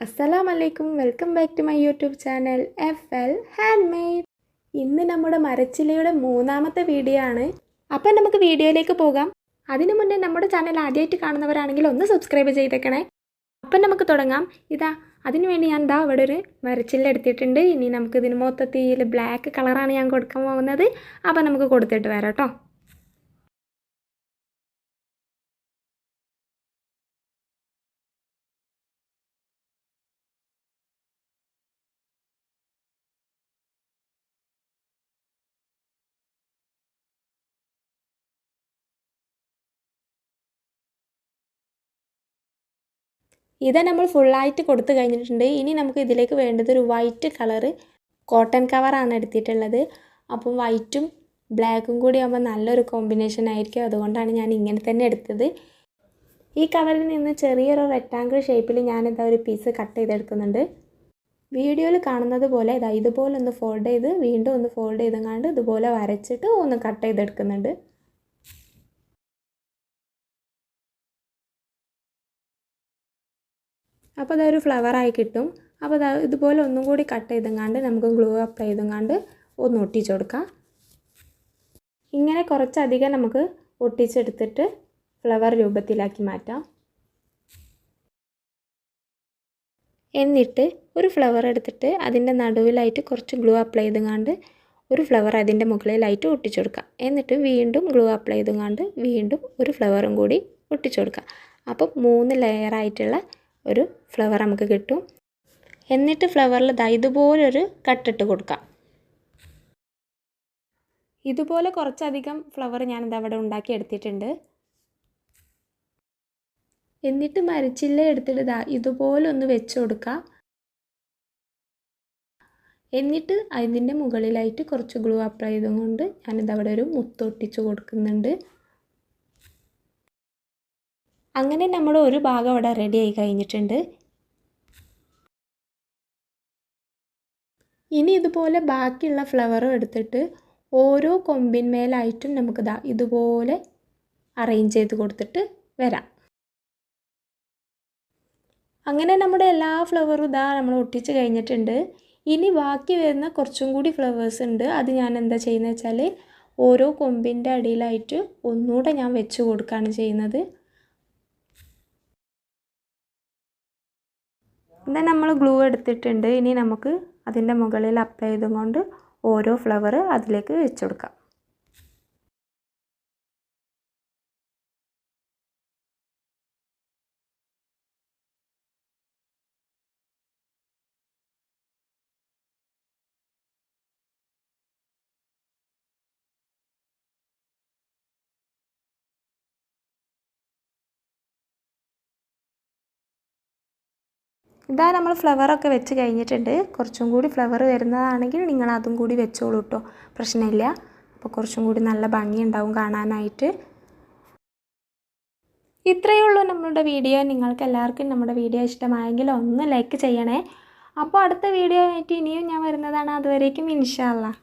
അസ്സലാമു അലൈക്കും. Welcome back to my YouTube channel FL handmade. ഇന്ന് നമ്മുടെ മരച്ചില്ലയുടെ മൂന്നാമത്തെ വീഡിയോ ആണ്. അപ്പം നമുക്ക് വീഡിയോയിലേക്ക് പോകാം. അതിനു മുന്നേ നമ്മുടെ ചാനൽ ആദ്യമായിട്ട് കാണുന്നവരാണെങ്കിൽ ഒന്ന് സബ്സ്ക്രൈബ് ചെയ്തേക്കണേ. അപ്പം നമുക്ക് തുടങ്ങാം. അതിനുവേണ്ടി ഞാൻ ഇവിടെ ഒരു മരച്ചില്ല എടുത്തിട്ടുണ്ട്. ഇനി നമുക്കിതിന് മൊത്തത്തിൽ ബ്ലാക്ക് കളറാണ് ഞാൻ കൊടുക്കാൻ പോകുന്നത്. അപ്പം നമുക്ക് കൊടുത്തിട്ട് വരാം കേട്ടോ. നമ്മൾ ഫുള്ളായിട്ട് കൊടുത്തു കഴിഞ്ഞിട്ടുണ്ട്. ഇനി നമുക്ക് ഇതിലേക്ക് വേണ്ടത് ഒരു വൈറ്റ് കളറ് കോട്ടൺ കവറാണ് എടുത്തിട്ടുള്ളത്. അപ്പം വൈറ്റും ബ്ലാക്കും കൂടി ആകുമ്പോൾ നല്ലൊരു കോമ്പിനേഷൻ ആയിരിക്കും. അതുകൊണ്ടാണ് ഞാൻ ഇങ്ങനെ തന്നെ എടുത്തത്. ഈ കവറിൽ നിന്ന് ചെറിയൊരു റെക്റ്റാങ്കിൾ ഷേപ്പിൽ ഞാനിതാ ഒരു പീസ് കട്ട് ചെയ്തെടുക്കുന്നുണ്ട്. വീഡിയോയിൽ കാണുന്നത് പോലെ ഇതുപോലെ ഒന്ന് ഫോൾഡ് ചെയ്ത് വീണ്ടും ഒന്ന് ഫോൾഡ് ചെയ്തെങ്ങാണ്ട് ഇതുപോലെ വരച്ചിട്ട് ഒന്ന് കട്ട് ചെയ്തെടുക്കുന്നുണ്ട്. അപ്പോൾ അതൊരു ഫ്ലവറായി കിട്ടും. അപ്പോൾ ഇതുപോലെ ഒന്നും കൂടി കട്ട് ചെയ്തെങ്ങാണ്ട് നമുക്ക് ഗ്ലൂ അപ്ലൈ ചെയ്തെങ്ങാണ്ട് ഒന്ന് ഒട്ടിച്ചു കൊടുക്കാം. ഇങ്ങനെ കുറച്ചധികം നമുക്ക് ഒട്ടിച്ചെടുത്തിട്ട് ഫ്ലവർ രൂപത്തിലാക്കി മാറ്റാം. എന്നിട്ട് ഒരു ഫ്ലവർ എടുത്തിട്ട് അതിൻ്റെ നടുവിലായിട്ട് കുറച്ച് ഗ്ലൂ അപ്ലൈ ചെയ്തെങ്ങാണ്ട് ഒരു ഫ്ലവർ അതിൻ്റെ മുകളിലായിട്ട് ഒട്ടിച്ചു കൊടുക്കാം. എന്നിട്ട് വീണ്ടും ഗ്ലൂ അപ്ലൈ ചെയ്തെങ്ങാണ്ട് വീണ്ടും ഒരു ഫ്ലവറും കൂടി ഒട്ടിച്ചു കൊടുക്കാം. അപ്പോൾ 3 ലെയറായിട്ടുള്ള ഒരു ഫ്ലവർ നമുക്ക് കിട്ടും. എന്നിട്ട് ഫ്ലവറിൽ ഇതുപോലൊരു കട്ടിട്ട് കൊടുക്കാം. ഇതുപോലെ കുറച്ചധികം ഫ്ലവർ ഞാനിത് അവിടെ ഉണ്ടാക്കി എടുത്തിട്ടുണ്ട്. എന്നിട്ട് മരച്ചില്ല എടുത്തിട്ട് ഇതുപോലെ ഒന്ന് വെച്ച് കൊടുക്കാം. എന്നിട്ട് അതിൻ്റെ മുകളിലായിട്ട് കുറച്ച് ഗ്ലൂ അപ്ലൈ ചെയ്തുകൊണ്ട് ഞാനിതവിടെ ഒരു മുത്തൊട്ടിച്ച് കൊടുക്കുന്നുണ്ട്. അങ്ങനെ നമ്മുടെ ഒരു ഭാഗം അവിടെ റെഡി ആയി കഴിഞ്ഞിട്ടുണ്ട്. ഇനി ഇതുപോലെ ബാക്കിയുള്ള ഫ്ലവറും എടുത്തിട്ട് ഓരോ കൊമ്പിന്മേലായിട്ടും നമുക്ക് ഇതുപോലെ അറേഞ്ച് ചെയ്ത് കൊടുത്തിട്ട് വരാം. അങ്ങനെ നമ്മുടെ എല്ലാ ഫ്ലവറും നമ്മൾ ഒട്ടിച്ച് കഴിഞ്ഞിട്ടുണ്ട്. ഇനി ബാക്കി വരുന്ന കുറച്ചും കൂടി ഫ്ലവേഴ്സ് ഉണ്ട്. അത് ഞാൻ എന്താ ചെയ്യുന്നത് വെച്ചാൽ ഓരോ കൊമ്പിൻ്റെ അടിയിലായിട്ട് ഒന്നുകൂടെ ഞാൻ വെച്ച് കൊടുക്കുകയാണ് ചെയ്യുന്നത്. നമ്മൾ ഗ്ലൂ എടുത്തിട്ടുണ്ട്. ഇനി നമുക്ക് അതിൻ്റെ മുകളിൽ അപ്ലൈ ചെയ്തുകൊണ്ട് ഓരോ ഫ്ലവർ അതിലേക്ക് വെച്ച് കൊടുക്കാം. നമ്മൾ ഫ്ലവറൊക്കെ വെച്ച് കഴിഞ്ഞിട്ടുണ്ട്. കുറച്ചും കൂടി ഫ്ലവർ വരുന്നതാണെങ്കിൽ നിങ്ങൾ അതും കൂടി വെച്ചോളൂ കേട്ടോ, പ്രശ്നമില്ല. അപ്പോൾ കുറച്ചും കൂടി നല്ല ഭംഗിയുണ്ടാവും കാണാനായിട്ട്. ഇത്രയേ ഉള്ളൂ നമ്മളുടെ വീഡിയോ. നിങ്ങൾക്ക് എല്ലാവർക്കും നമ്മുടെ വീഡിയോ ഇഷ്ടമായെങ്കിൽ ഒന്ന് ലൈക്ക് ചെയ്യണേ. അപ്പോൾ അടുത്ത വീഡിയോ ആയിട്ട് ഇനിയും ഞാൻ വരുന്നതാണ്. അതുവരേക്കും ഇൻഷാ അല്ലാഹ്.